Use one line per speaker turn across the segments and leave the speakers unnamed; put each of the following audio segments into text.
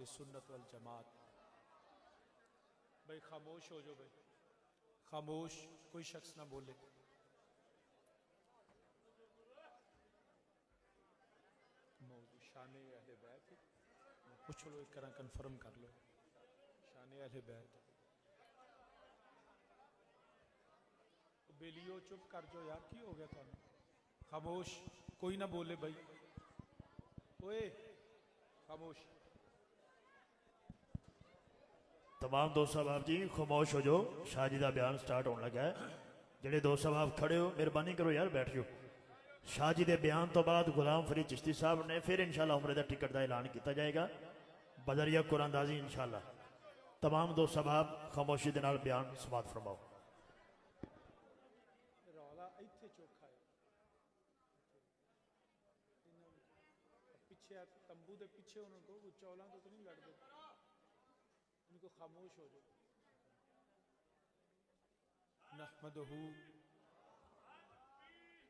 सुन्नत वल जमात। भाई खामोश हो जाओ, भाई खामोश, कोई शख्स ना बोले। शान अहले बैत पूछ लो, एक तरह कन्फर्म कर लो। शान अहले बैत बेलियो चुप कर जाओ यार, की हो गया थानू? खामोश, कोई ना बोले भाई, ओए खामोश।
तमाम दोस्त साहब जी खामोश हो जाओ, शाह जी का बयान स्टार्ट होने लगा है। जेडे दोस्त साहब खड़े हो मेहरबानी करो यार बैठ जाओ। शाह जी के बयान तो बाद गुलाम फरीद चिश्ती साहब ने फिर इंशाल्लाह उम्रे का टिकट का ऐलान किया जाएगा बजरिया कुरानदाजी इंशाल्लाह। तमाम दोस्त साहब खामोशी के नाल बयान समाप्त फरमाओ।
रौला इत्थे चौखा है, पीछे तंबू के पीछे उनको चौलों तो नहीं लड़ते, उनको खामोश हो जाओ। नहमदहू,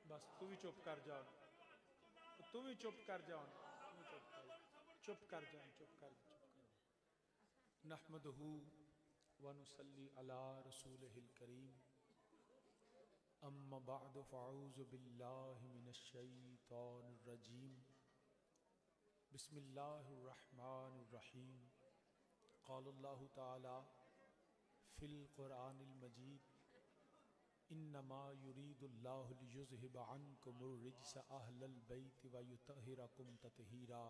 बस तू भी चुप कर जा, तू भी चुप कर जा, चुप कर जा, चुप कर जा। नहमदहू व नुसल्ली अला रसूलिहिल करीम, अम्मा बअद फ़अऊज़ु बिल्लाहि मिनश शैतानिर रजीम, बिस्मिल्लाहिर रहमानिर रहीम। क़ालल्लाहु तआला फ़िल क़ुरआनिल मजीद, इन्नमा युरीदुल्लाहु लियुज़हिबा अन्कुमुर रिज्सा अहलल बैति व युतहिरकुम तत्हीरा।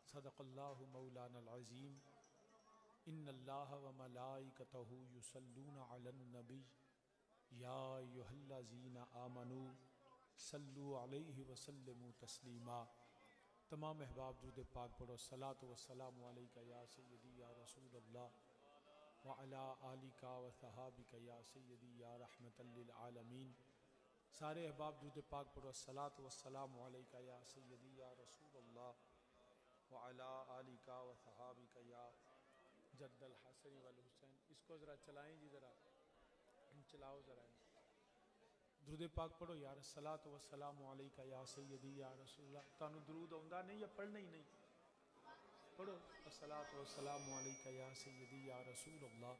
सदक़ल्लाहु मौलानल अज़ीम। इन्नल्लाहा व मलाइकतहु युसल्लूना अलन नबी, या अय्युहल्लज़ीना आमनू सल्लु अलैहि व सल्लिमू तस्लीमा। तमाम अहबाब दुरूद पाक पढ़ो। सलातो व सलामु अलैका या सय्यदी या रसूल अल्लाह व अला आलिका व सहाबिका या सय्यदी या रहमतल लिल आलमीन। सारे अहबाब दुरूद पाक पढ़ो। सलातो व सलामु अलैका या सय्यदी या रसूल अल्लाह व अला आलिका व सहाबिका या जद्दल हसन वल हुसैन। इसको ज़रा चलाएं जी, ज़रा चलाओ ज़रा दुरूद पाक पढ़ो यार। सलातो व सलामु अलैका या सय्यदी या रसूलल्लाह। तानू दुरूद आउंदा नहीं या पढ़ना ही नहीं? पढ़ो सलातो व सलामु अलैका या सय्यदी या रसूलल्लाह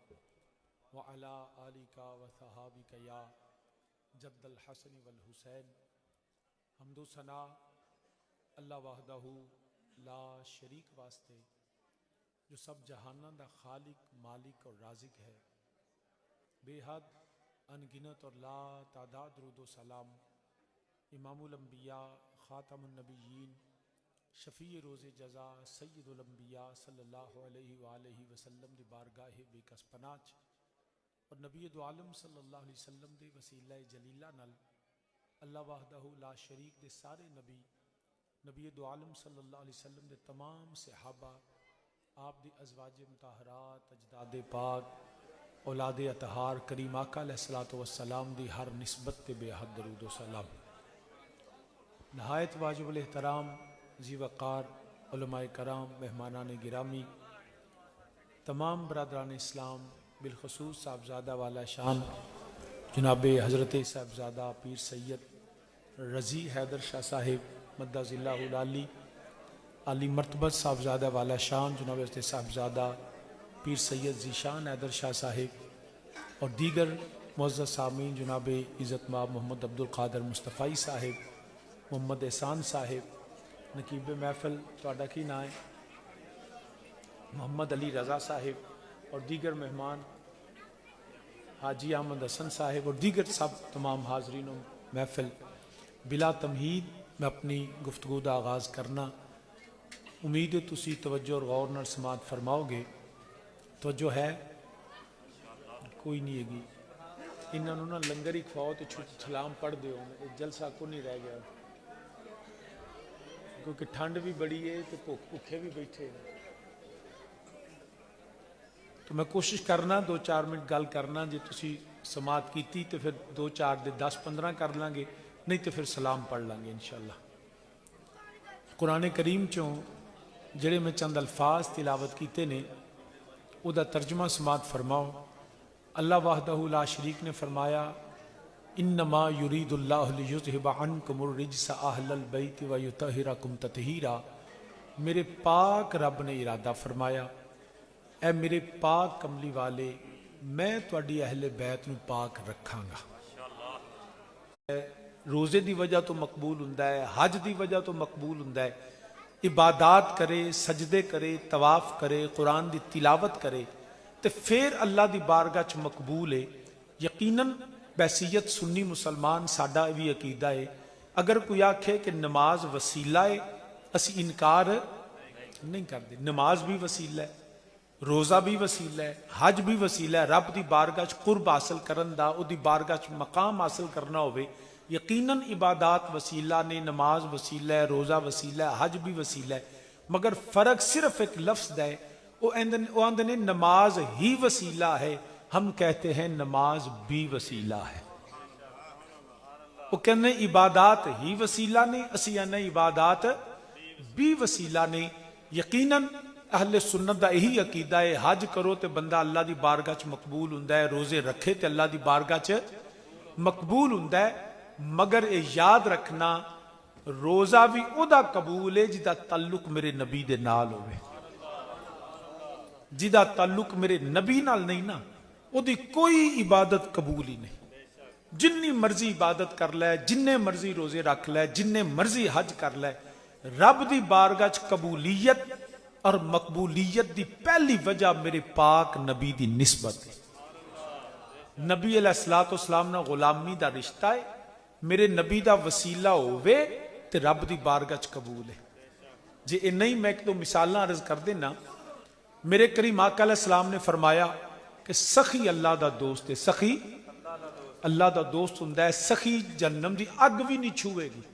व अला आलिका व सहाबिका या जद्दल हसन वल हुसैन। हम्दो सना अल्लाह वाहदहू ला शरीक वास्ते, जो सब जहाना दा खालिक, मालिक और राजिक है। बेहद अनगिनत और ला तादाद दुरूद व सलाम इमामुल अंबिया, खातमुन नबिय्यीन, शफ़ी रोज़े जज़ा, सय्यदुल अंबिया सल्लल्लाहु अलैहि वालैहि वसल्लम दी बारगाह बेकस पनाच और नबी दो आलम सल्लल्लाहु अलैहि वसल्लम दे वसीला जलीला नल अल्लाह वाहदहू ला शरीक दे सारे नबी, नबी दो आलम सल्लल्लाहु अलैहि वसल्लम दे तमाम सहाबा, आप दी अज़वाज मुताहरात, अजदाद पाक, औलाद अतहार करीम आका अलैहिस्सलातु वस्सलाम दी हर निस्बत पे बेहद दरूद व सलाम। नहायत वाजिबुल एहतराम जी वक़ार उलमाए कराम, मेहमानान गिरामी, तमाम बरदरान इस्लाम, बिलखसूस साहबजादा वाला शान जनाब हज़रत साहबजादा पीर सैयद रज़ी हैदर शाह साहिब मद्दज़िल्लाहुल आली, आली मरतबत साहबजादा वाला शान जनाब हज़रत साहबजादा पीर सैयद ज़ीशान हैदर शाह साहिब और दीगर मुअज़्ज़ज़ सामीन जनाब इज़्ज़त माब मोहम्मद अब्दुल क़ादिर मुस्तफ़ाई साहिब, मोहम्मद एहसान साहिब, नकीब महफ़िल तुहाडा की नाम है, मोहम्मद अली रज़ा साहिब और दीगर मेहमान, हाजी अहमद हसन साहिब और दीगर सब तमाम हाज़रीन महफ़िल। बिला तमहीद मैं अपनी गुफ्तगू का आगाज़ करना, उम्मीद है तुसी तवज्जो और गौर नाल समात फरमाओगे। तवज्जो है कोई नहीं हैगी, इन्होंने ना लंगर ही खवाओ तो सलाम पढ़ दो, जलसा को नहीं रह गया क्योंकि ठंड भी बड़ी है तो भुखे भी बैठे हैं। तो मैं कोशिश करना 2-4 मिनट गल करना, जे तुसी समात की तो फिर 2-4 दे 10-15 कर लांगे, नहीं तो फिर सलाम पढ़ लांगे इंशाअल्लाह। कुरान करीम चों जेड़े मैं चंद अल्फाज तिलावत किते ने उदा तर्जमा समात फरमाओ। अल्लाह वाहदहू ला शरीक ने फरमाया, इन्नमा युरीदुल्लाहु लियुज़हिबा अन्कुमुर रिज्सा अहलल बैति व युतहिरकुम तत्हीरा। मेरे पाक रब ने इरादा फरमाया, ऐ मेरे पाक कमली वाले, मैं तुहाडी अहले बैत नूं पाक रखांगा। रोज़े की वजह तो मकबूल हुंदा है, हज की वजह तो मकबूल हुंदा है। इबादत करे, सजदे करे, तवाफ करे, कुरान की तिलावत करे तो फिर अल्लाह की बारगाह च मकबूल है। यकीनन बैसीयत सुन्नी मुसलमान साडा भी अकीदा है। अगर कोई आखे कि नमाज वसीला है, असी इनकार नहीं करते। नमाज भी वसीला है, रोज़ा भी वसीला है, हज भी वसीला है। रब की बारगाह च कुर्ब हासिल करन दा, उहदी बारगाह च मकाम हासिल करना होवे, यकीनन इबादत वसीला ने, नमाज वसीला है, रोज़ा वसीला है, हज भी वसीला है। मगर फर्क सिर्फ एक लफ्ज़ दा है। वो आंदे ने नमाज ही वसीला है, हम कहते हैं नमाज भी वसीला है। वो कहने इबादत ही वसीला ने, असी आने इबादत भी वसीला ने। यकीनन अहले सुन्नत दा यही अकीदा है, हज करो तो बंदा अल्लाह की बारगाह च मकबूल हुंदा है, रोजे रखे तो अल्लाह की बारगाह च मकबूल हुंदा है। मगर ये याद रखना, रोजा भी उहदा कबूल है जिहदा ताल्लुक मेरे नबी दे नाल होवे। जिहदा ताल्लुक मेरे नबी नाल नहीं ना, उहदी कोई इबादत कबूल ही नहीं। जिन्नी मर्जी इबादत कर लै, जिन्ने मर्जी रोजे रख लै, जिन्ने मर्जी हज कर लै, रब दी बारगाह च कबूलियत और मकबूलियत दी पहली वजह मेरे पाक नबी दी निस्बत है। नबी अलैहिस्सलाम नाल गुलामी दा रिश्ता है। मेरे नबी दा वसीला होवे ते रब दी बारगाह च कबूल है। जे ए नहीं, मैं एक दो मिसालां अर्ज कर देना। मेरे करीम आका अलैहिस्सलाम ने फरमाया कि सखी अल्लाह दा दोस्त है। सखी अल्लाह दा दोस्त हुंदा है। सखी जहन्नम दी अग भी नहीं छूएगी।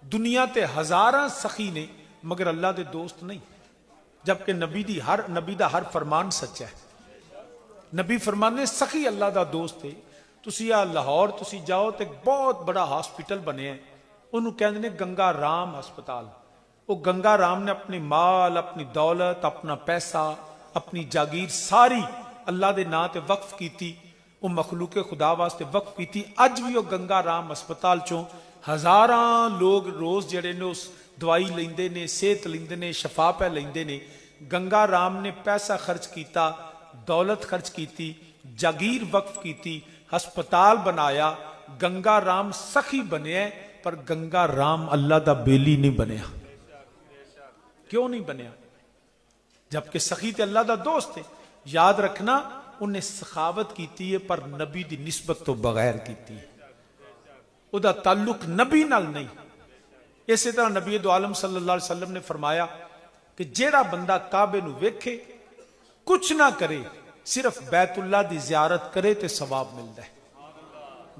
दुनिया ते हजारां सखी ने, मगर अल्लाह दे दोस्त नहीं। जबकि नबी दा हर फरमान सच्चा है। नबी फरमाने सखी अल्लाह दा दोस्त है। तुसी आ लाहौर तुसी जाओ तो बहुत बड़ा हॉस्पिटल बने, उन्होंने कहते हैं गंगा राम हस्पताल। वो गंगा राम ने अपनी माल, अपनी दौलत, अपना पैसा, अपनी जागीर सारी अल्लाह के नां ते वक्फ की। वो मखलूके खुदा वास्ते वक्फ की। अज भी वो गंगा राम हस्पताल चों हजारां लोग रोज जड़े ने उस दवाई लेंदे ने, सेहत लेंदे ने, शफा पै लेंदे ने। गंगा राम ने पैसा खर्च किया, दौलत खर्च की, जागीर वक्फ की, हस्पताल बनाया। गंगा राम सखी बनया, पर गंगा राम अल्लाह दा बेली नहीं बनया। क्यों नहीं बनया? जबकि सखी ते अल्लाह दा दोस्त है। याद रखना, उन्हें सखावत की है, पर नबी दी निस्बत तो बगैर की है। उहदा ताल्लुक नबी नाल नहीं। इसी तरह नबी दो आलम सल्लल्लाहु अलैहि वसल्लम ने फरमाया कि जेड़ा बंदा काबे नूं वेखे, कुछ ना करे, सिर्फ बैतुल्ला दी जियारत करे तो सवाब मिलता है,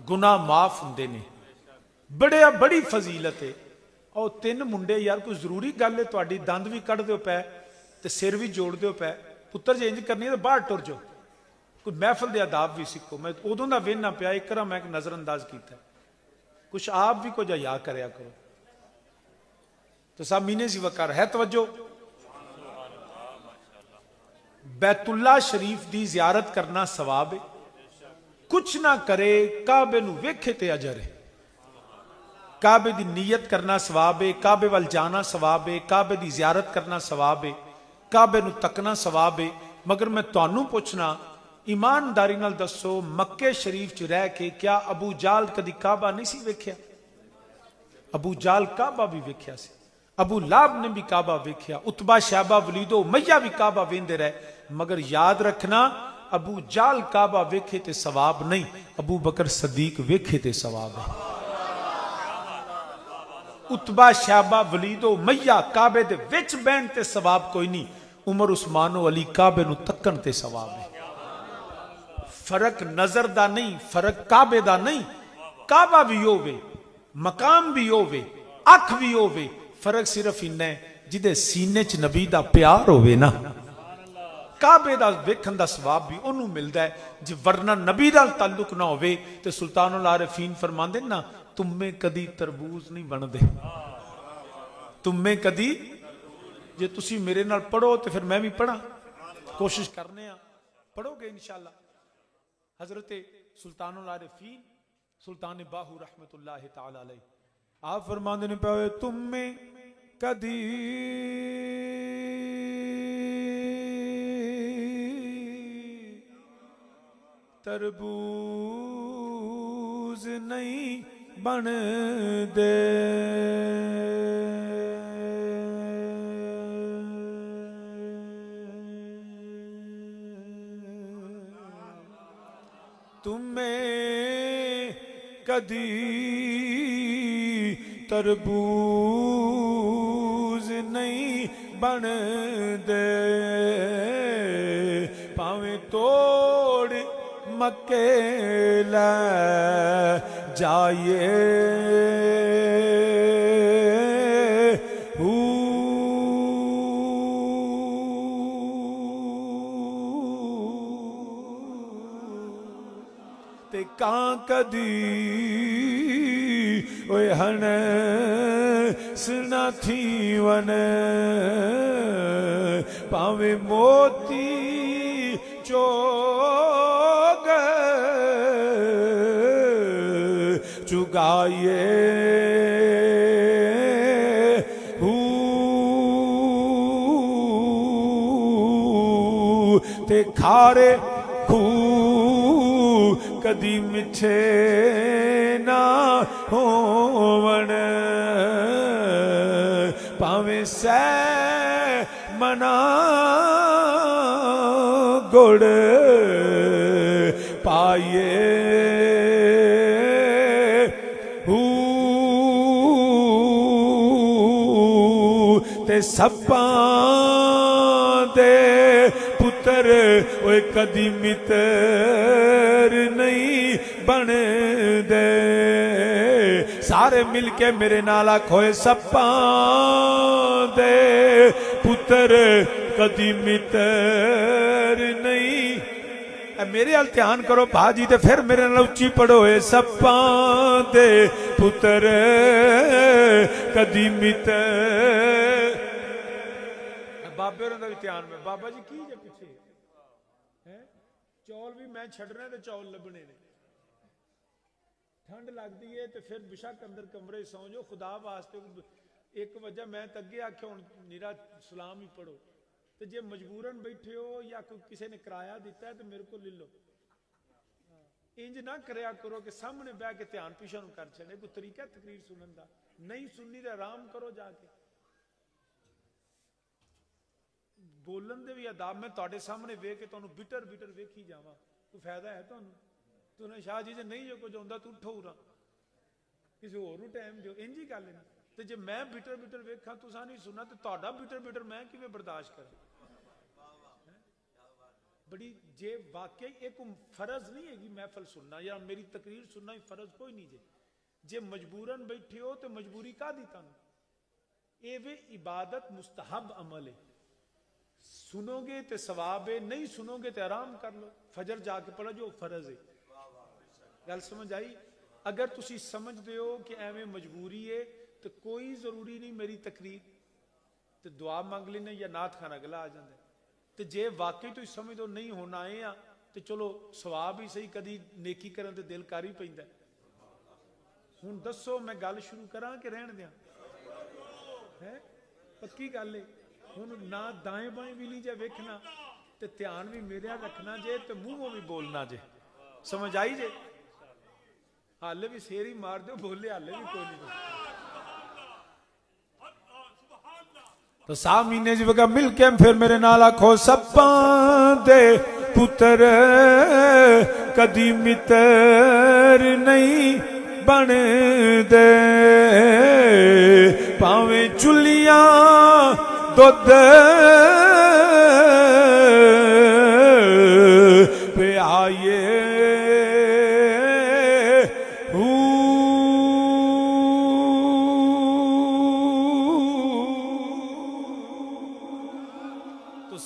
गुनाह माफ हुंदे ने। बड़ी फजीलत है। और तीन मुंडे यार, कोई जरूरी गल है तुहाडी दंद भी कढ़ दिओ पै ते सिर भी जोड़ दिओ पै, पुत्तर जे इंज करनी है तो बाहर टुर जाओ। कोई महफिल दे आदाब भी सीखो। मैं उदों दा वेहना पिया, एक बार मैं नजरअंदाज किया। कुछ आप भी कुछ हया करया करो। तो साहब मीने जी वकार है तवज्जो। बैतुल्ला शरीफ दी जियारत करना सवाब है। कुछ ना करे, काबे नूं वेखे ते अजर है। काबे दी नीयत करना सवाब है, काबे वाल जाना सवाब है, काबे दी जियारत करना सवाब है, काबे नूं तकना सवाब है। मगर मैं तुहानूं पुछना, ईमानदारी नाल दसो, मक्के शरीफ च रह के क्या अबू जाल कदी काबा नहीं सी वेख्या? अबू जाल काबा भी वेख्या सी, अबू लाब ने भी काबा वेख्या, उतबा शैबा वलीदो मैया भी काबा वेंदे रहे। मगर याद रखना, अबू जाल काबा वेखे ते सवाब नहीं, अबू बकर सदीक वेखे ते सवाब है। उतबा शैबा वलीदो मैया काबे दे विच बैन ते सवाब कोई नहीं, उमर उस्मानो अली काबे नूं तक्कन ते सवाब है। फर्क नजर दा नहीं, फर्क काबे दा नहीं। काबा भी होवे, मकाम भी होवे, अख भी होवे, फर्क सिर्फ इन्ना है जिदे सीने च नबी दा प्यार होवे ना, काबे दा वेखन दा सवाब भी ओनू मिलदा है। जे वरना नबी दा ताल्लुक ना होवे ते सुल्तानुल आरिफीन फरमांदे ना, तुम्हें कदी तरबूज नहीं बनदे। तुम्हें कदी, जे तुसी मेरे नाल पढ़ो तो फिर मैं भी पढ़ा, कोशिश करने आ, पढ़ोगे इंशाअल्लाह। हजरत सुल्तानुल आरिफीन सुल्तान बाहू रहमतुल्लाह तआला अलैह आप फरमांदे ने पावे, तुम्हें कदी तरबूज नहीं बन दे। तुम्हें कदी तरबूज नहीं बन दे। पावें तोड़ मक्के लै जाइए ते कां कदी ओए हन सना थी वन पावे मोती चोग चुगाइए ते खारे खू कदी मिठे ना होवन पावे सै मना गुड़ पाइए ते सप्पां दे पुत्र ओए कदी मित्र नहीं बन दे। सारे मिलके मेरे नाल आखोए सप्पां दे पुत्र कदी मित्र नहीं। मेरे हाल ध्यान करो भाजी ते फिर मेरे नाल उच्ची पढ़ो सप्पां दे पुत्र कदी मित्र। बाबे होरां दा भी ध्यान में बाबा जी की जे पिछे है चौल भी मैं छड़ने ते चौल लभने ने। ठंड लगती है तो फिर बेशक अंदर कमरे सौ जाओ खुदा वास्ते। एक वजह मैं तो अगे आख्या हुण निरा सलाम ही पढ़ो तो जे मजबूरन बैठे हो या कोई किसी ने किराया दिता है तो मेरे को ले लो। इंज ना करया करो कि सामने बह के ध्यान पिछा नूं कर छड़े। कोई तरीका तकरीर सुनन दा नहीं सुननी तो आराम करो जाके। बोलन दे भी अदाब मैं तुहाडे सामने वेख के तुहानूं बिटर बिटर वेखी जावां कोई फायदा है तुहानूं? तुहानूं शाह जी जे नहीं जो कुछ आउंदा तू उठो उरा किसी होर नूं टाइम दिओ। इंज ही गल है ते जे मैं बिटर बिटर वेखां तुसां नहीं सुनना तो तुहाडा बिटर बिटर मैं किवें बर्दाश्त करां? बड़ी जे वाकई एक फर्ज नहीं हैगी महफल सुनना या मेरी तकरीर सुनना ही फर्ज कोई नहीं। जे मजबूरन बैठे हो तो मजबूरी कादी तुहानूं? ये वे इबादत मुस्तहब अमल है। सुनोगे तो सवाब है नहीं सुनोगे तो आराम कर लो। फजर जाके पढ़ो जो फर्ज है। गल समझ आई? अगर तुसी समझते हो कि एवें मजबूरी है तो कोई जरूरी नहीं मेरी तकरीर तो दुआ मंग लेना या नात खाना अगला आ जाता। तो जे वाकई तुम समझ दो नहीं होना आए आ तो चलो सवाब ही सही कदी नेकी करन ते दिल कर ही पैंदा। हुण दसो मैं गल शुरू करा कि रहन दियां? है पक्की गल है। हुण ना दाएं बाएं भी नहीं जे वेखना ते ध्यान भी मेरे रखना जे ते मूहों भी बोलना जे। समझ आई जे? हाले भी शेर ही मार दो बोले हाले भी कोई नहीं। तो 7 महीने जगह मिल के फिर मेरे नाल आखो सप्पां दे पुत्र कदी मित्र नहीं बन दे। भावें चुलियां दुध पे आइए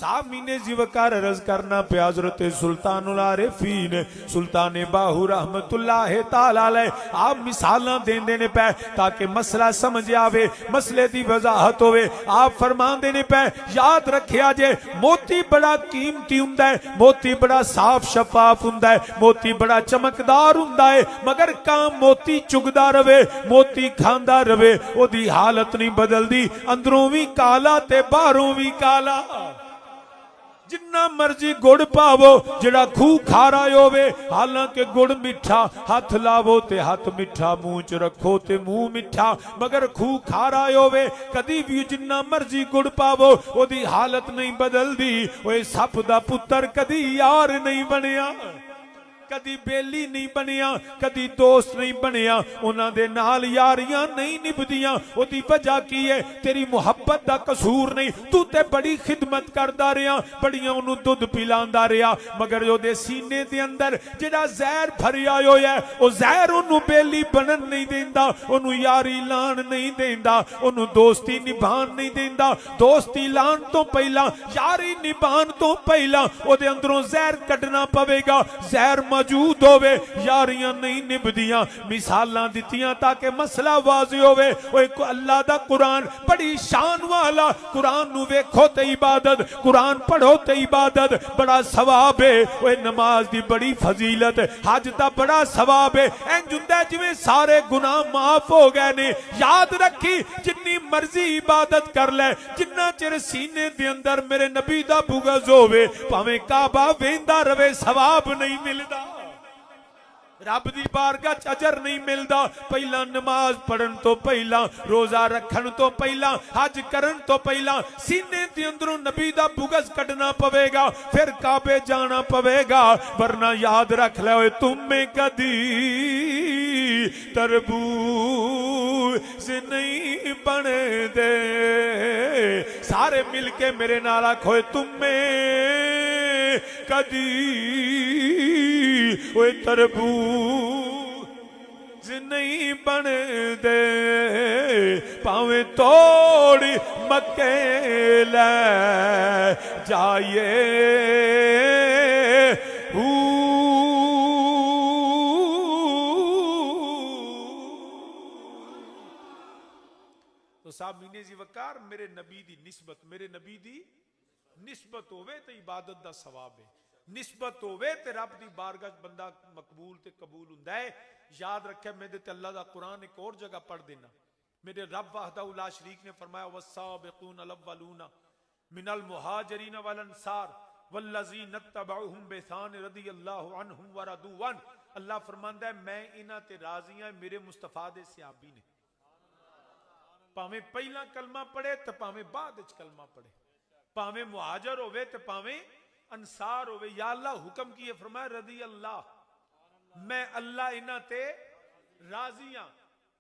साहब मीने जिवकार अर्ज करना पे हजरत सुल्तानुल आरिफीन सुल्तान बाहू रहमतुल्लाह ताला अलैह आप मिसालां देंदे ने पे ताकि मसला समझ आवे, मसले दी वजाहत होवे। आप फरमांदे ने पे याद रखिया जे मोती बड़ा कीमती हुंदा है, मोती बड़ा साफ शफाफ हुंदा है, मोती बड़ा चमकदार हुंदा है, मगर काम मोती चुगदा रवे, मोती खांदा रवे, ओदी हालत नहीं बदलदी, अंदरों भी काला ते बाहरों भी काला। जिन्ना मर्जी गुड़ पावो जड़ा खूह खारा होवे, हालांकि गुड़ मिठा, हाथ लावो ते हाथ मिठा, मुंह च रखो ते मुंह मिठा, मगर खूह खारा होवे। कदी भी जिन्ना मर्जी गुड़ पावो ओदी हालत नहीं बदलदी। ओए सप दा पुत्तर कदी यार नहीं बनया, कदी बेली नहीं बनिया, कदी दोस्त नहीं बनिया, उन्हां दे नाल यारियां नहीं निभदियां। ओदी वजह की है? तेरी मुहब्बत दा कसूर नहीं, तू ते बड़ी खिदमत करदा रहा, बड़ियां उन्होंने दुध पिलांदा रहा, मगर ओदे सीने दे अंदर जिहड़ा जहर भरिया होया है, ओ जहर ओनू बेली बनन नहीं देंदा, ओनू यारी लान नहीं देंदा, ओनू दोस्ती निभान नहीं देंदा। दोस्ती लान तो पहला, यारी निभान तो पहला ओदे अंदरों जहर कढ़ना पवेगा। जहर मौजूद होवे, यारियां नहीं निभदियां। मिसालां दित्तियां ताकि मसला वाज़ेह होवे। ओए अल्लाह दा कुरान बड़ी शान वाला, कुरान नू वेखो ते इबादत, कुरान पढ़ो ते इबादत, बड़ा सवाब है। ओए नमाज दी बड़ी फजीलत, हज दा बड़ा सवाब है। इंज हुंदा जिवें सारे गुनाह माफ हो गए ने। याद रखी जिन्नी मर्जी इबादत कर ले, जिन्ना चिर सीने दे अंदर मेरे नबी दा बुग़ज़ होवे, भावें काबा वेंदा रवे, सवाब नहीं मिलदा, रब दी बारगाह च अजर नहीं मिलदा। पहला नमाज पढ़न तो पहला, रोजा रखन तो पहला, हज करन तो पहला सीने दे अंदरों नबी दा बुग़ज़ कढ़ना पवेगा, फिर काबे जाना पवेगा। वरना याद रख ले तुम्हें कदी तरबूज नहीं बने दे। सारे मिलके मेरे नाल आखो तुम्हें कदी ओए तरबूज नहीं बन दे, पावे तोड़ी मक्के ले जाइए। तो साहब मीने जी वकार मेरे नबी दी निस्बत, मेरे नबी दी निस्बत होवे तो इबादत दा सवाब है, निस्बत होवे ते रब दी बारगाह बंदा मकबूल ते कबूल हुंदा है। याद रखे मेरे ते अल्लाह दा कुरान एक और जगह पढ़ देना। मेरे रब वहदहु ला शरीक ने फरमाया वस्साबिकून अल-अव्वलून मिनल मुहाजिरीन वल अंसार वल्लज़ीन तबअहुम बिइहसान रदियल्लाहु अन्हुम व रदू अन। अल्लाह फरमांदा है मैं इन्हां ते राज़ी हां, मेरे मुस्तफा दे सहाबी ने, भावें पहला कलमा पढ़े ते भावें बाद विच कलमा पढ़े, भावें मुहाजर होवे ते भावें अंसार होवे। या अल्लाह हुक्म की है, फरमाया रदी अल्लाह, मैं अल्लाह इन्हां ते राजी हां।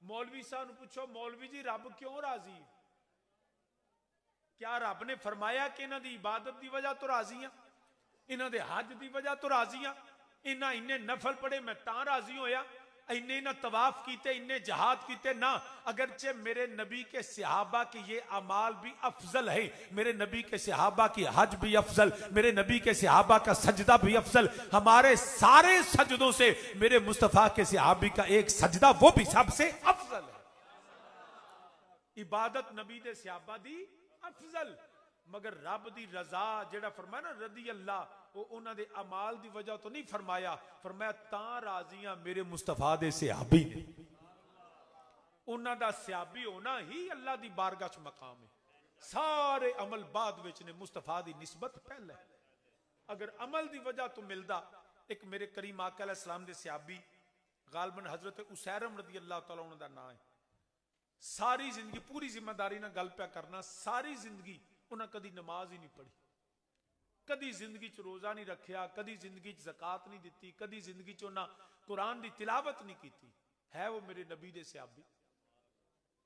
मौलवी साहब नूं पूछो मौलवी जी रब क्यों राजी है? क्या रब ने फरमाया कि इन्हां दी इबादत दी वजह तो राजी हां, इन्हां दे हज दी वजह तो राजी हां, इन्हां इन्ने नफल पढ़े मैं तां राजी होया, इन्ने ना तवाफ कीते, इन्ने जहाद कीते ना। अगरचे मेरे नबी के सहाबा की ये अमाल भी अफजल है, मेरे नबी के सहाबा की हज भी अफजल, मेरे नबी के सहाबा का सजदा भी अफजल, हमारे सारे सजदों से मेरे मुस्तफा के सहाबी का एक सजदा वो भी सबसे अफजल है। इबादत नबी दे सहाबा दी अफजल, मगर रब दी रजा जेड़ा फरमाया ना रदी अल्लाह, वो उन्हां दे अमाल दी वजह तो नहीं फरमाया, फरमाया तां राजियां मेरे मुस्तफा दे सहाबी ने। उन्हां दा सहाबी होना ही अल्लाह दी बारगाह च मकाम है। सारे अमल बाद विच ने, मुस्तफा दी निस्बत पहले। अगर अमल दी वजह तो मिलदा, एक मेरे करीम आका अलैहि सलाम दे सहाबी गालबन हजरत उसैरम रदी अल्लाह तआला उन्हां दा नाम है। सारी जिंदगी पूरी जिम्मेदारी नाल गल पिया करना, सारी जिंदगी उन्हें कदी नमाज ही नहीं पढ़ी, कदी जिंदगी च रोजा नहीं रखिया, कदी जिंदगी च ज़कात नहीं दी, कदी जिंदगी च उन्हें कुरान की तिलावत नहीं की। है वो मेरे नबी दे सहाबी।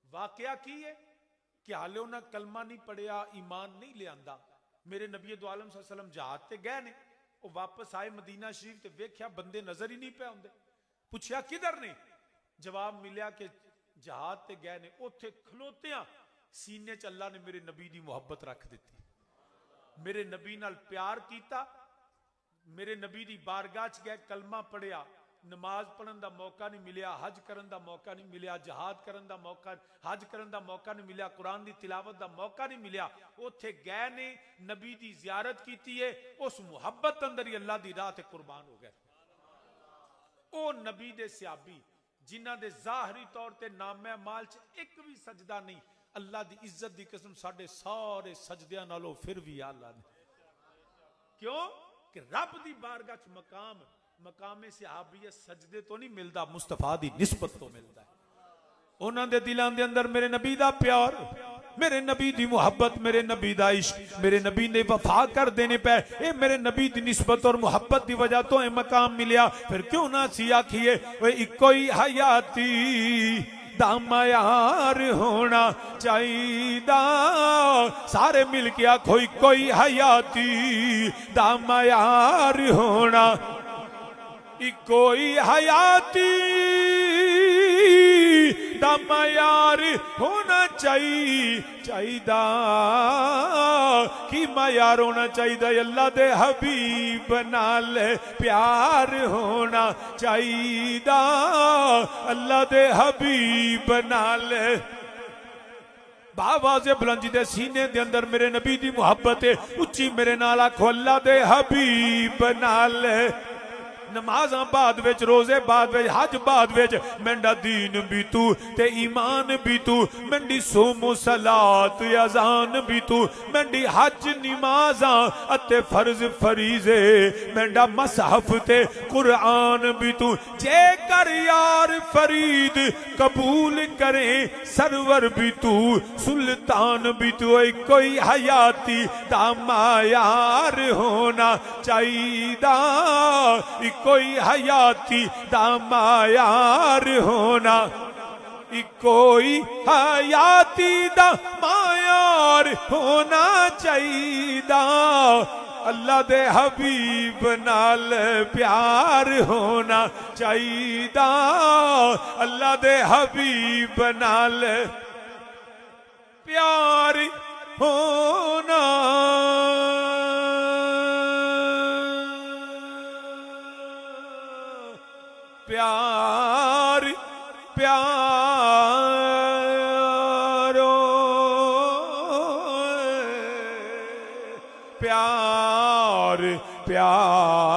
वाकया की है कि हाले उन्हें कलमा नहीं पढ़िया, ईमान नहीं लिया। मेरे नबी दो आलम सल्लल्लाहु अलैहि वसल्लम जहाज ते गए ने, वो वापस आए मदीना शरीफ ते वेख्या बंदे नजर ही नहीं पे आउंदे। पुछया किधर ने? जवाब मिलिया कि जहाज ते गए ने। उत्थे खलोतियां सीने च अल्लाह ने मेरे नबी दी मुहब्बत रख दी। मेरे नबी नाल प्यार किया, मेरे नबी दी बारगाह च गए, कलमा पढ़िया, नमाज पढ़न का मौका नहीं मिलिया, हज करन का मौका नहीं मिलिया, जहाद करन का मौका, हज करन का मौका नहीं मिलिया, कुरान की तिलावत का मौका नहीं मिलिया, उत्थे गए ने नबी की जियारत की है, उस मुहब्बत अंदर ही अल्लाह की राह ते कुर्बान हो गए। ओ नबी दे सहाबी जिन्हां दे ज़ाहरी तौर ते नामे माल च एक भी सजदा नहीं, अल्लाह की इज्जत की कसम साडे सारे सजदियां नालों फिर भी आला ने। क्यों कि रब की बारगाह च मकाम, मकामे सहाबीयत सजदे तो नहीं मिलता, मुस्तफा की निस्बत तो मिलता है। उन्हां दे दिलां दे अंदर मेरे नबी दा प्यार, मेरे नबी दी मुहब्बत, मेरे नबी दा इश्क, मेरे नबी ने वफा कर देने पे ये मेरे नबी दी निस्बत और मुहब्बत की वजह तो ये मकाम मिलिया। फिर क्यों ना सी आखिए वे इको ही हयाती दा मयार होना चाहिदा, सारे मिल के आखो इको ही हयाती दा मयार होना, इको ही हयाती दा मयार होना चाहिदा। कि मयार होना चाहिए? अल्लाह दे हबीब नाल प्यार होना चाहिदा, अल्लाह दे हबीब नाल। बावाज़े बुलंदी दे सीने दे अंदर मेरे नबी दी मुहब्बत है, उच्ची मेरे नाल आखो अल्लाह दे हबीब नाल। नमाज़ां बाद विच, रोजे बाद विच, हज बाद विच, मेरा दीन भी तू ते ईमान भी तू, मेरी सोमो सलात अजान भी तू, मेरी हज नमाज़ां अते फर्ज फरीजे, मेरा मसहफ ते कुरान भी तू। जे कर यार फरीद कबूल करे सरवर भी तू, सुल्तान भी तू। कोई हयाती दा मायार होना चाहिदा, कोई हयाती दा मायार होना, कोई हयाती दा मायार होना चाहिदा। अल्लाह दे हबीब नाल प्यार होना चाहिदा, अल्लाह दे हबीब नाल प्यार होना। प्यार प्यारो प्यार प्यारो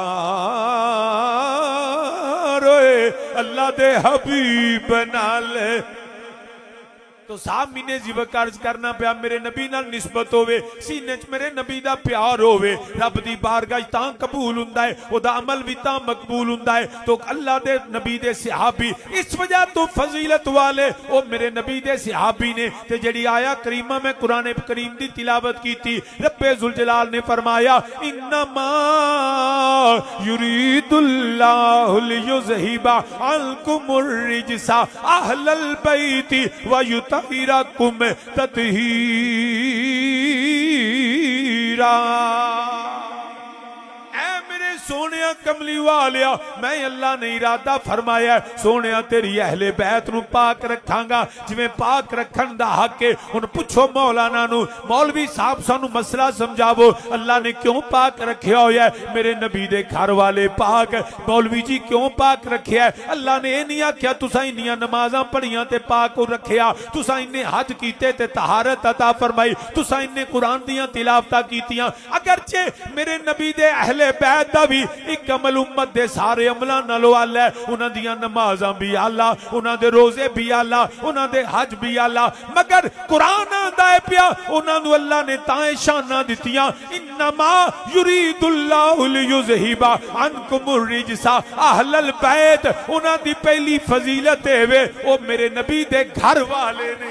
अल्लाह दे हबीब नाल। तो साहब मीने जिब कर्ज करना पिया मेरे नबी नाल निस्बत होवे, सीने च मेरे नबी दा प्यार होवे, रब दी बारगाह तां कबूल हुंदा है, ओदा अमल भी तां मकबूल हुंदा है। तो अल्लाह दे नबी दे सहाबी इस वजह तो फजीलत वाले ओ मेरे नबी दे सहाबी ने। ते जेड़ी आया करीमा में कुरान करीम दी तिलावत की थी, रब्बे जुल जलाल ने फरमाया इन्नमा युरीदुल्लाहु लियुज़हिबा अन्कुमुर रिजसा अहलल बैति व युतहिरकुम तत्हीरा। सोने कमली वालिया मैं अल्लाह ने इरादा फरमाया, सोने तेरी अहले बैत नू पाक रखांगा जिवें पाक रखन दा हक है। हुण पुछो मौलाना नू, मौलवी साहब सानू मसला समझावो, अल्लाह ने क्यों पाक रखिया होया है? मेरे नबी दे घर वाले पाक, मौलवी जी क्यों पाक रखिया है? अल्लाह ने यह नहीं आख्या तुसा इन्नियां नमाज़ां पढ़ियां ते पाक रखिया, तुसा इन्ने हज कीते ते तहारत अता फरमाई, तुसा इन्ने कुरान दियां तिलावतां कीतियां। अगरचे मेरे नबी दे अहले बैत दा भी एक अमल उम्मत दे सारे अमलां नालों आला है, उन्हां दियां नमाज़ां भी आला, उन्हां दे रोजे भी आला, उन्हां दे हज भी आला, मगर कुरान आंदा है पिया उन्हां नूं अल्लाह ने तां शाना दित्तियां। इन्नमा युरीदुल्लाहु लियुज़हिबा अन्कुमुर रिजसा अहलल बैत, उन्हां दी पहली फजीलत है वे ओ मेरे नबी दे घर वाले ने,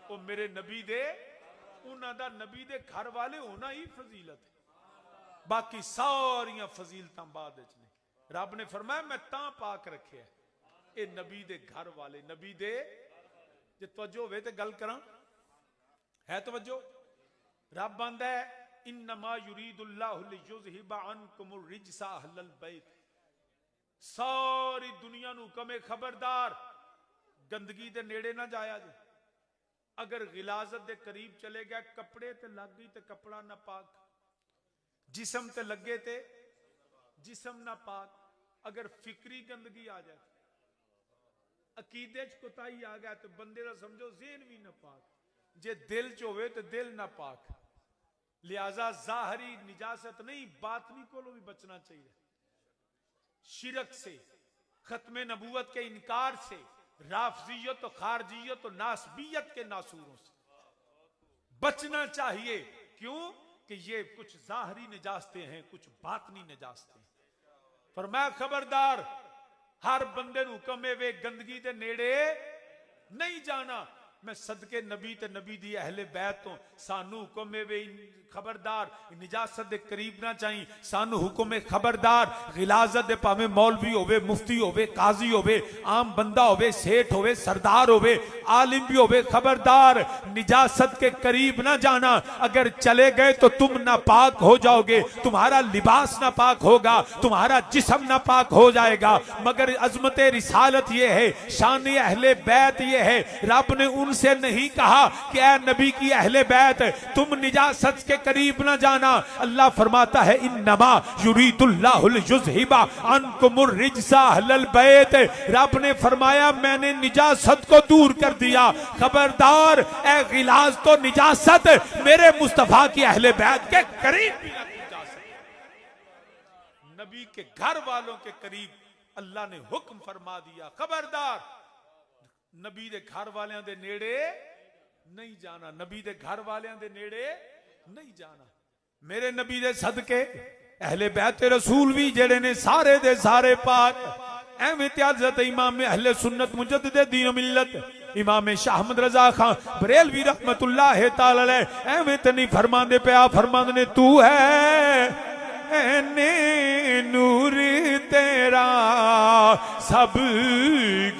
ओ मेरे नबी दे, उन्हां दा नबी दे घर वाले होना ही फजीलत है, बाकी सारियां फजीलतां बाद विच ने। रब ने फरमाया मैं तां पाक रखे ये नबी दे घर वाले, नबी दे जे तवज्जो होवे ते गल करां, है तवज्जो? रब आंदा है इन्नमा युरीदुल्लाहु लियुज़हिबा अन्कुमुर रिजसा अहलल बैत, सारी दुनिया नूं हुक्म है खबरदार गंदगी दे नेड़े ना जाया जे, अगर गिलाजत के करीब चले गया कपड़े ते लग गई तो कपड़ा ना पाक, जिसम ते लगे ते जिसम ना पाक। अगर फिक्री गंदगी आ जाए, अकीदे च कोताही आ गया तो बंदे का समझो ज़हन भी ना पाक, जे दिल च होवे तो दिल ना पाक। लिहाजा जाहरी निजासत नहीं, बातनी को भी बचना चाहिए। शिरक से, खत्मे नबूवत के इनकार से, राफजियत और खारजियत और नासबियत के नासूरों से बचना चाहिए। क्यों कि ये कुछ जाहरी निजासतें हैं, कुछ बातनी निजासतें हैं। फरमाया खबरदार, हर बंदे नूं हुक्म है वे गंदगी दे नेड़े नहीं जाना। मैं सदके नबी ते नबी दी अहले बैत तो सानू हुक्म है वे खबरदार निजासत दे करीब ना चाहिए। सानू हुक्म है खबरदार गिलाजत दे भावे मौलवी होवे, मुफ्ती होवे, काजी होवे, आम बंदा होवे, सेठ होवे, सरदार होवे, आलिम भी होवे, खबरदार निजासत के करीब ना जाना। अगर चले गए तो तुम नापाक हो जाओगे, तुम्हारा लिबास नापाक होगा, तुम्हारा जिस्म नापाक हो जाएगा। मगर अजमत रिसालत ये है, शान अहले बैत ये है, रब ने उनसे नहीं कहा कि ऐ नबी की अहले बैत तुम निजासत के करीब ना जाना। अल्लाह फरमाता है इन्नमा युरीदुल्लाहुल युज़हिबा अन्कुमुर रिज्सा अहलल बैत। रब ने फरमाया मैंने निजासत को दूर कर दिया। खबरदार ए गिलास तो निजासत मेरे मुस्तफा की अहले बैत के करीब भी ना जा सके। नबी के घर वालों के करीब अल्लाह ने हुक्म फरमा दिया, खबरदार नबी दे घर वालियां दे नेड़े नहीं जाना, नबी दे घर वालियां दे नेड़े नहीं जाना। मेरे नबी दे सदके अहले बैत रसूल भी जेड़े ने सारे दे सारे पाक एवें ते हज़रत इमाम अहले सुन्नत मुजद्दिद दीन मिल्लत इमाम शाह अहमद रजा खान बरेलवी रहमतुल्लाह तआला अलैह एवें ते नहीं फरमांदे पे, आप फरमांदे ने तू है ने नूर तेरा सब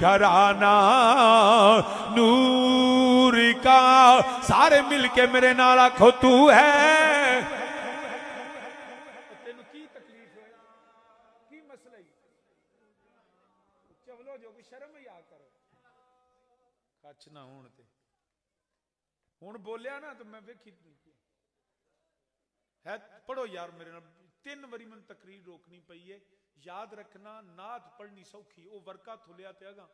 घराना नूर का। सारे मिलके मेरे नाल आखो तू है। तेन की तकलीफ है, की मसला है? चवलो जो कि शर्म ही आ करो कच ना होण ते हुण बोलिया ना तो मैं वेखी है। पढ़ो यार मेरे नाल, 3 बारी मैं तकरीर रोकनी पई है। याद रखना नात पढ़नी सौखी, वो वर्का थुलिया ते अगा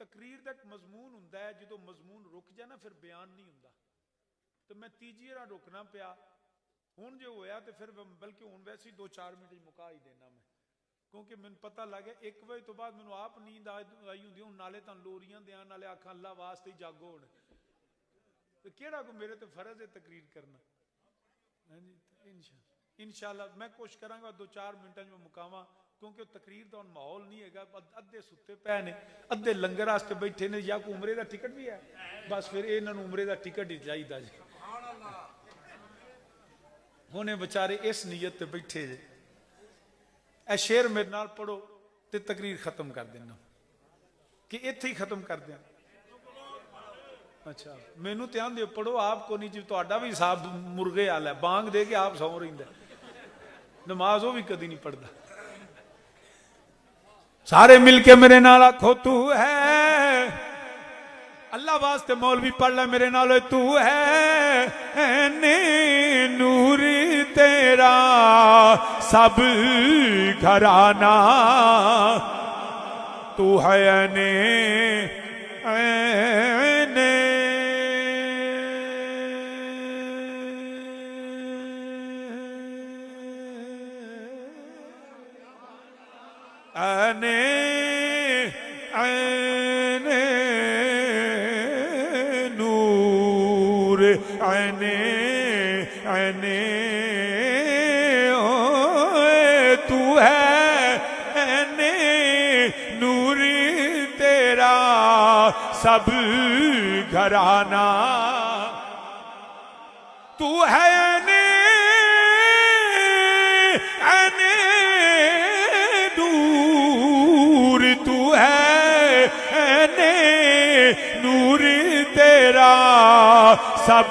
तकरीर का एक मजमून हुंदा है, जो मजमून रुक जाए ना फिर बयान नहीं हुंदा। तो मैं तीजी बार रोकना पिया, हुण जो होया तो फिर बल्कि हुण वैसे 2-4 मिनट मुका ही देना मैं, क्योंकि मैनूं पता लग गया 1 बजे तो बाद मैनूं आप नींद आई हुंदी। हुण नाले तां लोरियां देआं नाले आखां अल्लाह वास्ते ही जागो हुण, तो केड़ा कोई मेरे ते फर्ज है तकरीर करना। हाँ जी, इंशाअल्लाह मैं कोशिश करांगा 2-4 मिनटां में मुकावां, क्योंकि तकरीर का माहौल नहीं है। अद्धे सुते पे ने, अद्धे लंगर वास्ते बैठे ने, या कोई उमरे का टिकट भी है, बस फिर इन्होंने उमरे का टिकट ही चाहिए जी। हुणे बेचारे इस नीयत ते बैठे जे। ए शेर मेरे नाल पढ़ो ते तकरीर खत्म कर देना, कि इत्थे ही खत्म कर दें। अच्छा मैनू ध्यान दे पढ़ो, आपको नहीं जी, तुहाडा भी हिसाब मुर्गे हाल है, बांग दे के आप सौ रहिंदा, नमाज वो भी कदी नहीं पढ़ता। सारे मिलके मेरे नाल आखो तू है। अल्लाह वास्ते मौलवी पढ़ ले मेरे नाल, तू है ने नूर तेरा सब घराना तू है ने आने आने नूर आने आने तू है आने नूर तेरा सब घराना तू है आने आने तू है ने नूर तेरा सब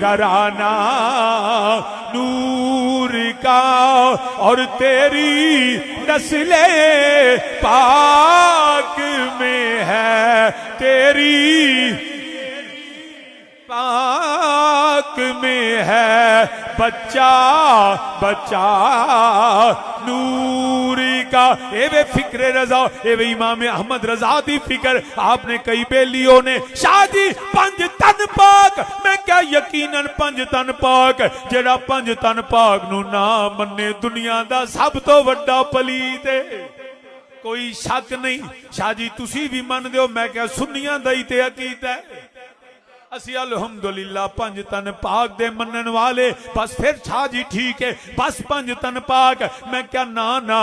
घराना नूर का और तेरी नस्ले पाक में है तेरी पाक में है बच्चा बच्चा नूरी का। एवे फिक्र रजा एवे इमाम अहमद रजा दी फिक्र आपने कई बेलियों ने शाह जी 5 तन पाक। मैं क्या यकीनन 5 तन पाक जेड़ा 5 तन पाक नू ना मन्ने दुनिया दा सब तो वड्डा पलीत है। कोई शक नहीं शाह जी तुसी भी मन दो मैं क्या सुन्नियां दा ही ते अकीदा है। असी अल्हम्दुलिल्लाह 5 तन पाक दे मनन वाले बस फिर शाह जी ठीक है बस 5 तन पाक। मैं क्या ना ना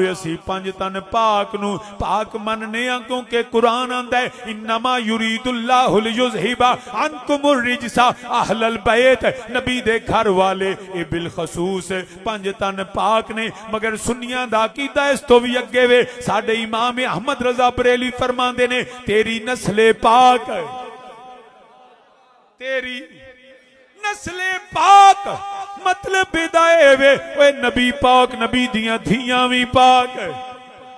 असी 5 तन पाक नू पाक मनने क्योंकि कुरान आंदा है इन्नमा युरीदुल्लाहु लियुज़हिबा अन्कुमुर रिजसा अहलल बैत। नबी दे घर वाले ए बिल खसूस 5 तन पाक ने मगर सुन्नियां दा कीदा इस तो भी अगे वे। साडे इमाम अहमद रजा बरेली फरमांदे ने तेरी नस्ले पाक तेरी नस्ले पाक मतलब बिदाए वे ओए नबी पाक नबी दियां धियां भी पाक।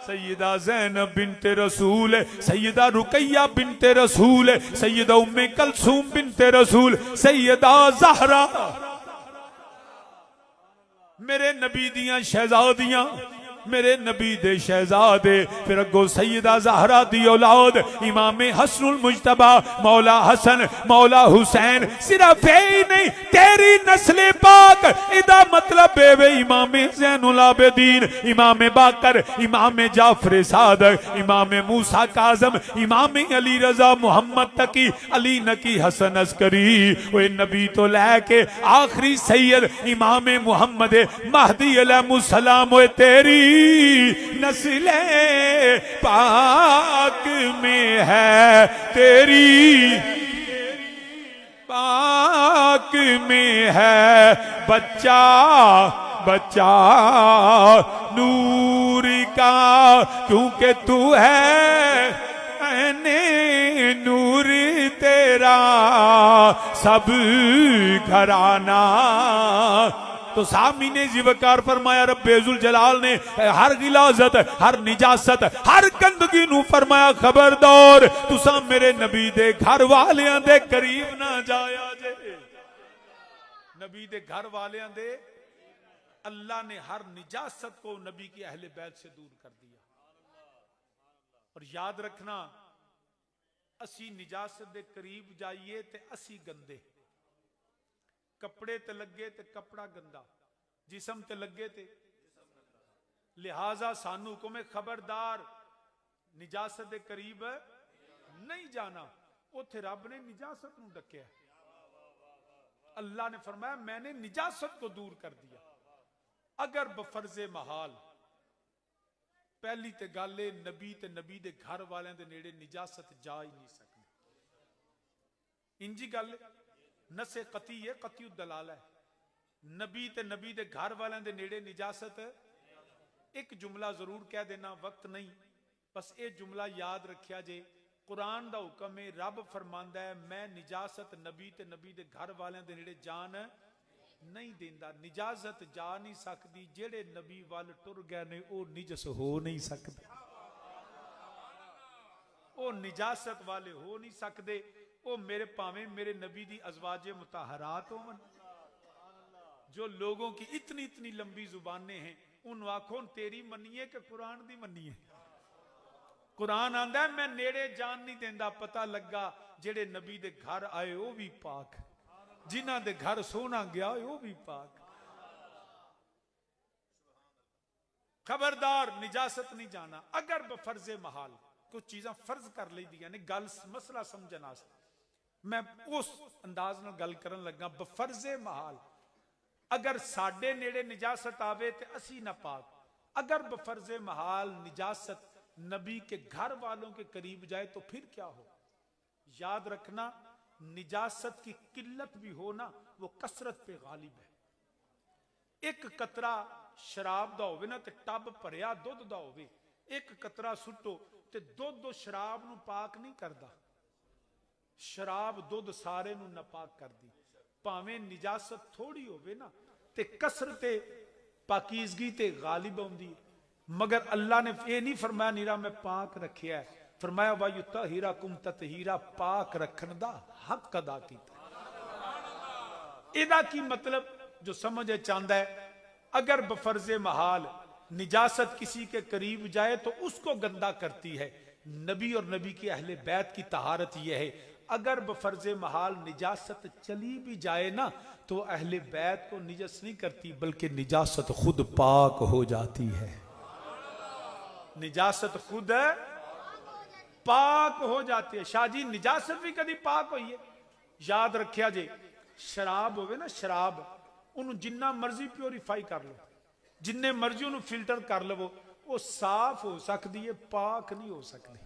सैयदा ज़ैनब बिनते रसूल सैयदा रुकैया बिनते रसूल सैयदा उम्मे कलसूम बिनते रसूल सैयदा ज़हरा मेरे नबी दियां शहजादियां मेरे नबी दे शहजादे। फिर अगो सैयदा ज़हरा दी औलाद इमाम हसनुल मुज्तबा मौला हसन मौला हुसैन। सिर्फ यही नहीं तेरी नस्ले पाक इदा मतलब है इमाम ज़ैनुल आबिदीन इमाम बाकर इमाम जाफर सादक इमाम मूसा काज़म इमाम अली रजा मोहम्मद तकी अली नकी हसन अस्करी। वो नबी तो लैके आखिरी सैयद इमाम मुहम्मद महदी अलैहिस्सलाम वो तेरी नस्ले पाक में है तेरी पाक में है बच्चा बच्चा नूर का क्योंकि तू है ऐने नूर तेरा सब घराना। तो सामी ने जिवकार फरमाया रब्बेजुल जलाल ने हर गिलाजत हर निजासत हर गंदगी नू फरमाया खबरदार तुसा मेरे नबी दे घर वालियां दे करीब ना जाया जे। नबी दे घर वालियां दे अल्लाह ने हर निजासत को नबी की अहले बैत से दूर कर दिया। और याद रखना असी निजासत दे करीब जाइए ते असी गंदे कपड़े ते लगे ते कपड़ा गंदा जिसम ते लगे ते लिहाजा सानू हुक्म खबरदार निजासत दे करीब नहीं जाना। उथे रब ने निजासत नू डकिया अल्लाह ने फरमाया मैंने निजासत को दूर कर दिया। अगर बफर्जे महाल पहली ते गल नबी ते नबी दे घर वाले दे नेड़े निजासत जा ही नहीं सकती। इंजी गल नसे कती है कती दलाल है नबी ते नबी दे घर वाले दे नेड़े निजासत। एक जुमला जरूर कह देना वक्त नहीं बस ये जुमला याद रखिया जे कुरान दा हुक्म है रब फरमांदा है मैं निजासत नबी ते नबी दे घर वाले दे नेड़े जान नहीं देंदा। निजासत जा नहीं सकती जेड़े नबी वाल टुर गए ने वो निजस हो नहीं सकते वो निजासत वाले हो नहीं सकते। वो मेरे पावे मेरे नबी दी अज़वाजे मुताहरात होवन। जो लोगों की इतनी इतनी लंबी जुबानें हैं उन आखों तेरी मनिए कि कुरान दी मनिए। कुरान आंदा है मैं नेड़े जान नहीं देंदा। पता लगा जेड़े नबी दे घर आए वो भी पाक जिन्हां दे घर सोना गया वो भी पाक। खबरदार निजासत नहीं जाना। अगर बफर्जे महाल कुछ चीज़ां फर्ज कर ली दियां ने गल मसला समझना मैं उस अंदाज नाल गल करन लगा। बफर्जे महाल अगर साडे नेड़े निजासत आवे ते असी ना पाक। अगर बफर्जे महाल निजासत नबी के घर वालों के करीब जाए तो फिर क्या हो। याद रखना निजासत की किल्लत भी हो ना वो कसरत पे गालिब है। एक कतरा शराब दा होवे ना ते टब भरिया दुध दा होवे एक कतरा सुट्टो ते दुध शराब नू पाक नहीं करदा। शराब दुध सारे नू नापाक कर दी। भावें निजासत थोड़ी होवे ना ते कसरत पाकीज़गी ते गालिब आउंदी। मगर अल्लाह ने यह नहीं फरमाया नीरा मैं पाक रखिया है। फरमाया वायुतहिराकुम ततहीरा पाक रखन दा हक अदा किया। ਇਹਦਾ ਕੀ मतलब जो समझ चाहता है, अगर बफर्ज महाल निजासत किसी के करीब जाए तो उसको गंदा करती है। नबी और नबी की अहले बैत की तहारत यह है, अगर बफर्ज महाल निजासत चली भी जाए ना तो अहले बैत को निजस नहीं करती, बल्कि निजासत खुद पाक हो जाती है। निजासत खुद पाक हो जाती है। शाह जी निजासत भी कभी पाक हुई है? याद रखिया जे, शराब होवे ना, शराब उन्होंने जिन्ना मर्जी प्योरीफाई कर लो, जिन्ने मर्जी उन्होंने फिल्टर कर लो, वो साफ हो सकती है, पाक नहीं हो सकती।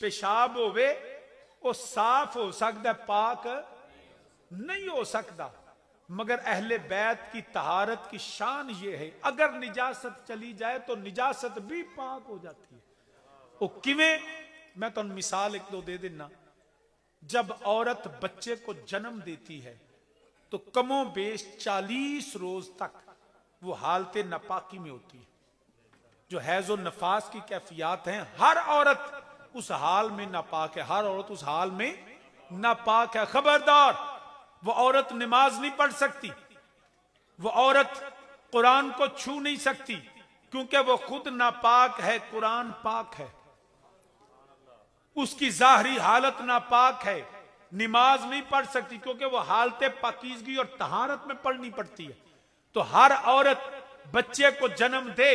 पेशाब होवे वो साफ हो सकता है, पाक नहीं हो सकता। मगर अहले बैत की तहारत की शान ये है, अगर निजासत चली जाए तो निजासत भी पाक हो जाती है। वो किवें, मैं तो मिसाल एक दो दे देना। जब औरत बच्चे को जन्म देती है तो कमो बेश 40 रोज तक वो हालत नापाकी में होती है। जो हैज़ो नफास की कैफियत हैं, हर औरत उस हाल में नापाक है, हर औरत उस हाल में नापाक है। खबरदार, वो औरत नमाज नहीं पढ़ सकती, वो औरत कुरान को छू नहीं सकती, क्योंकि वो खुद नापाक है, कुरान पाक है। उसकी जाहरी हालत नापाक है, नमाज नहीं पढ़ सकती, क्योंकि वो हालत पाकीज़गी और तहारत में पढ़नी पड़ती है। तो हर औरत बच्चे को जन्म दे,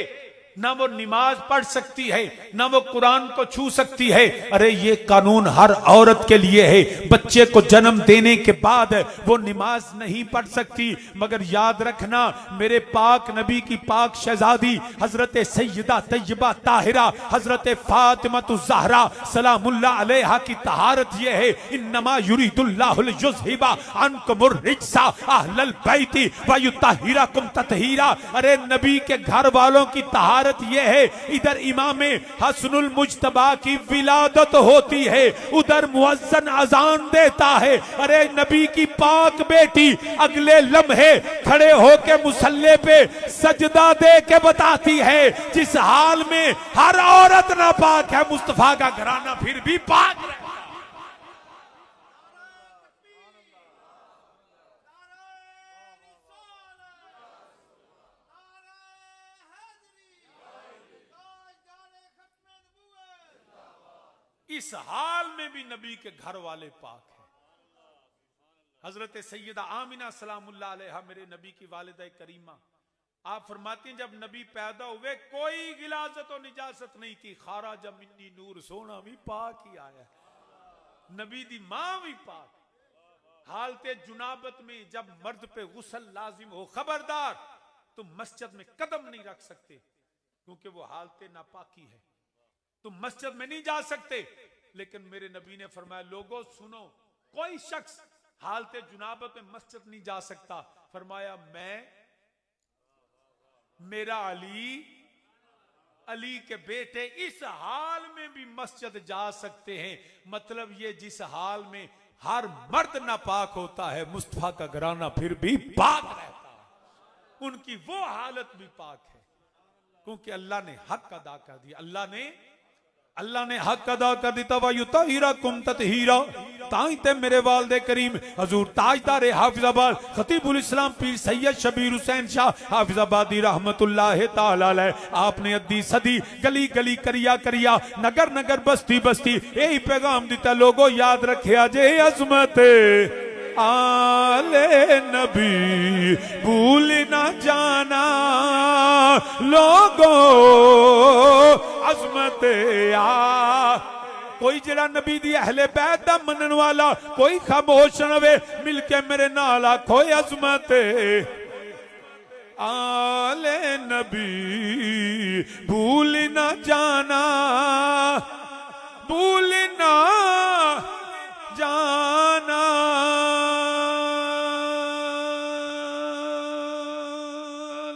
ना वो नमाज पढ़ सकती है, ना वो कुरान को छू सकती है। अरे ये कानून हर औरत के लिए है। बच्चे को जन्म देने के बाद वो नमाज नहीं पढ़ सकती। मगर याद रखना, मेरे पाक नबी की पाक शहजादी हजरत सैयदा तैयबा ताहिरा हजरत फातिमा ज़हरा सलामुल्लाह अलैहा की तहारत ये है, इन्नमा युरीदुल्लाहु लियुज़हिबा अन्कुमुर रिज्सा अहलल बैति व युतहिराकुम ततहीरा। अरे नबी के घर वालों की तहारत यह है, इधर इमाम हसनुल मुज्तबा की विलादत होती है, उधर मुअज्जन अजान देता है। अरे नबी की पाक बेटी अगले लम्हे खड़े होके मुसल्ले पे सजदा दे के बताती है, जिस हाल में हर औरत नापाक है, मुस्तफा का घराना फिर भी पाक है। इस हाल में भी नबी के घर वाले पाक हैं। हजरत सैयदा आमिना सलामुल्लाह अलैहा मेरे नबी की वालिदा करीमा, आप फरमाती हैं जब नबी पैदा हुए कोई गिलाजत और निजासत नहीं थी। खारा जब मिन्नी नूर, सोना भी पाक ही आया, नबी दी मां भी पाक। हालते जुनाबत में जब मर्द पे गुस्ल लाजिम हो, खबरदार तुम मस्जिद में कदम नहीं रख सकते, क्योंकि वो हालते नापाकी है, तुम मस्जिद में नहीं जा सकते। लेकिन मेरे नबी ने फरमाया, लोगों सुनो, कोई शख्स हालते जुनाबत में मस्जिद नहीं जा सकता। फरमाया मैं, मेरा अली के बेटे इस हाल में भी मस्जिद जा सकते हैं। मतलब ये जिस हाल में हर मर्द नापाक होता है, मुस्तफा का घराना फिर भी पाक रहता है। उनकी वो हालत भी पाक है, क्योंकि अल्लाह ने हक अदा कर दिया। अल्लाह ने हक अदा कर दिता। वयुतहिराकुम ततहीरा। ताई ते मेरे वालिद करीम हजूर ताजदार हाफिजाबाद खतीबुल इस्लाम पीर सैयद शबीर हुसैन शाह हाफिजाबादी रहमतुल्लाह ताला अलैह, आपने अद्दी सदी गली गली करिया करिया, नगर नगर बस्ती बस्ती यही पैगाम दिता, लोगों याद रखिया जे अजमत आले नबी भूल ना जाना, लोगों अजमत कोई जरा नबी दी अहले बैत दा मनन वाला कोई खामोश न वे, मिलके मेरे नाल आखो अजमत आले नबी भूल ना जाना, भूल ना जाना,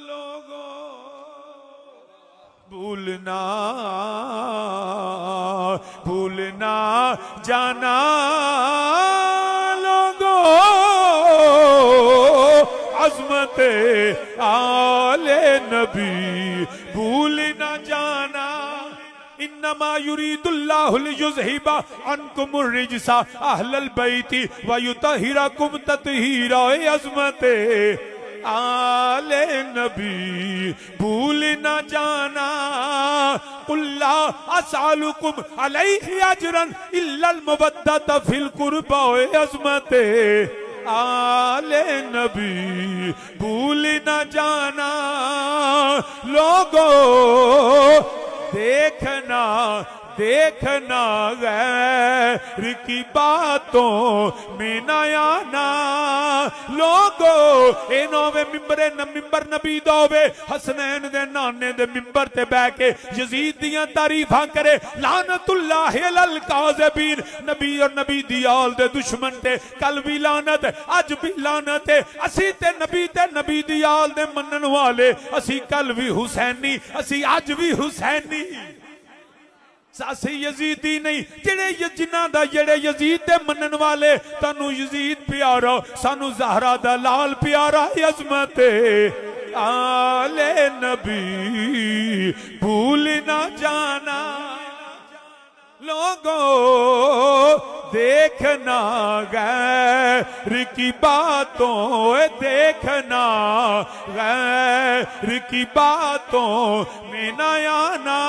लोगों भूलना भूलना जाना, लोगों अज़मत आले नबी भूल ना जाना। इन इन्नमा युरीदुल्लाहु लियुज़हिबा अन्कुमुर रिजसा अहलल बैति व युतहिरकुम तत्हीरा। अज़मते आले नबी भूल न जाना, कुल्ला असअलुकुम अलैहि अजरन इल्लल मवद्दत फिल कुर्बा। अज़मते आले नबी भूल न जाना, लोगों देखना देखना गैर की बातों में न आना। लोगो इनोवे मिंबरे न मिंबर नबी दोवे हसनैन दे नाने दे मिंबर ते बह के यजीद दियां तारीफां करे। लानतुल्लाहि अलल काज़िबीन, नबी और नबी दी आल दे दुश्मन ते कल भी लानत अज भी लानत है। असी ते नबी दी आल दे मनन वाले, असी कल भी हुसैनी असी अज भी हुसैनी। सासी यजीदी नहीं जेड़े जिन्हां दा जेड़े यजीद दे मनन वाले, तानू यजीद प्यारा सानू ज़हरा दा लाल प्यारा। अज़मते आले नबी भूल ना जाना, लोगों देखना गैर की बातों, देखना गैर की बातों में न आना।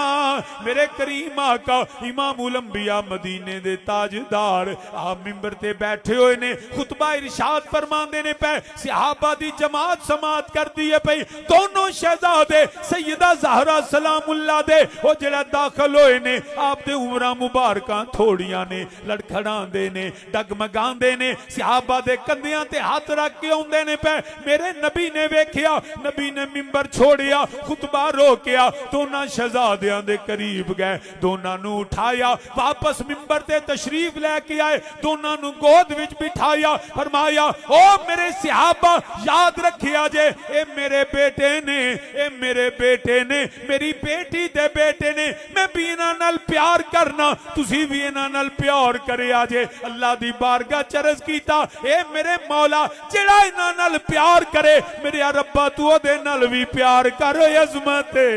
मेरे करीम आका इमामुल अंबिया मदीने दे ताजदार आप मिंबर ते बैठे हुए ने, खुतबा इरशाद फरमांदे ने पे सहाबा दी जमात समात कर दी है पई। दोनों शहजादे सैयदा ज़हरा सलामुल्लाह दे ओ जेड़ा दाखिल होए ने, आप दे उमरां मुबारकां थोड़ियां ने, लड़खड़ांदे ने, डगमगांदे ने, सहाबा दे कंधियां ते हाथ रख के आउंदे ने पे। मेरे नबी ने वेखिया, नबी ने मिंबर छोड़िया, खुतबा रोकिया, दोनों शहजादियां दे करीब गए, दोनों नू उठाया, वापस मिंबर ते तशरीफ लेके आए, दोनों नू गोद विच बिठाया, फरमाया ओ मेरे सहाबा याद रखिया जे ए मेरे बेटे ने, ए मेरे बेटे ने, मेरी बेटी दे बेटे ने, मैं भी इन्हां नाल प्यार करना, तुसी भी इन्हां नाल प्यार करिया जे। अल्लाह दी बारगाह चरज कीता, ए मेरे मौला जेड़ा इन्हां नाल प्यार करे, मेरे रब्बा तू ओदे नाल भी प्यार कर। अज़मते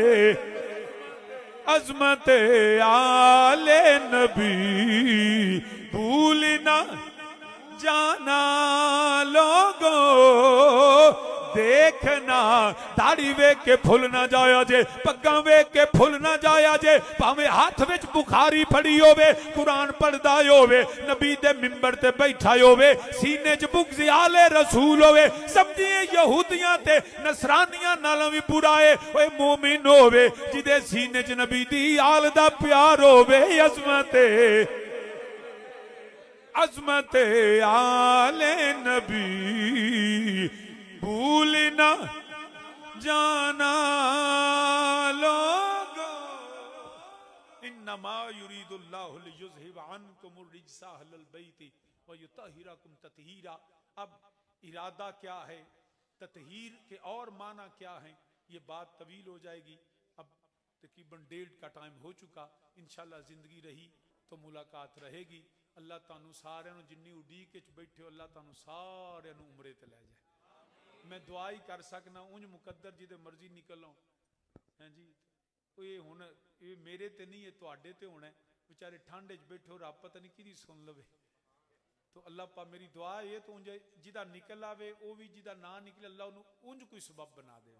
अज़मते आले नबी भूल ना जाना, लोगों देखना दाढ़ी वेख के फुल ना जाया जे, पग्गा वेख के फुल ना जाया जे, भावे हाथ विच बुखारी फड़ी होवे, कुरान पढ़दा होवे, नबी दे मिंबर ते बैठा होवे, सीने च बुग़्ज़ आले रसूल होवे, समझिए यहूदियां ते नसरानियां नालों भी बुरा है ओए मोमिन होवे जिदे सीने च नबी दी आल दा प्यार होवे। अज़मते अज़मते आले नबी भूल ना जाना, लोगों इन्नमा युरीदुल्लाहु लियुज़हिबा अन्कुमुर रिजसा अहलल बैति व युतहिरकुम तत्हीरा। अब इरादा क्या है, तत्हीर के और माना क्या है, ये बात तवील हो जाएगी। अब तकरीबन 1:30 का टाइम हो चुका, इंशाल्लाह जिंदगी रही तो मुलाकात रहेगी। अल्लाह तानू सारे जिन्नी उड़ीक च बैठे हो, अल्लाह तानू सारे उमरे ते लै जाए। मैं दुआ ही कर सकना, उंज मुकद्दर जिदे मर्जी निकलो हैं जी। ये हुण ये मेरे ते नहीं, ये तुहाडे ते होना है। बेचारे ठंड च बैठे हो, रब पता नहीं किहदी सुन लवे। तो अल्लाह पा मेरी दुआ ये तो उंज जिदा निकल आवे, वो भी जिदा ना निकले, अल्लाह उन्हें उंज कोई सबब बना दे।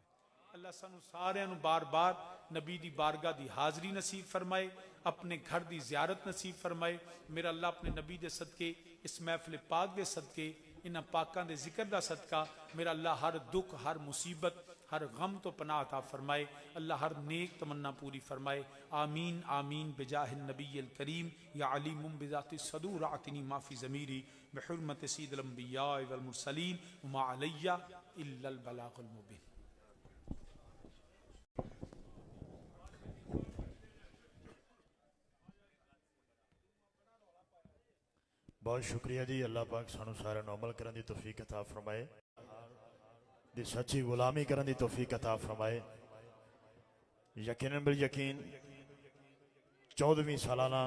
अल्लाह सानू सारे बार बार नबी दी बारगाह दी हाजरी नसीब फरमाए, अपने घर दी जियारत नसीब फरमाए। मेरा अल्लाह अपने नबी दे सदके, इस महफिल पाक दे सदके, इन्हां पाकां दे जिक्र दा सदका मेरा अल्लाह हर दुख, हर मुसीबत, हर गम तो पनाह अता फरमाए। अल्लाह हर नेक तमन्ना पूरी फरमाए। आमीन आमीन बिजाहिन नबील करीम या अलीमुम बिजाति सदूर आतिनी माफी ज़मीरी बिहुर्मत सय्यिदिल अंबिया वल मुरसलीन मा अलैया इल्लल बलागुल मुबीन।
बहुत शुक्रिया जी। अल्लाह पाक सानू सारे अमल करने की तौफीक अता फरमाए, दी सच्ची गुलामी करने की तौफीक अता फरमाए। यकीनन बिल यकीन 14वीं सालाना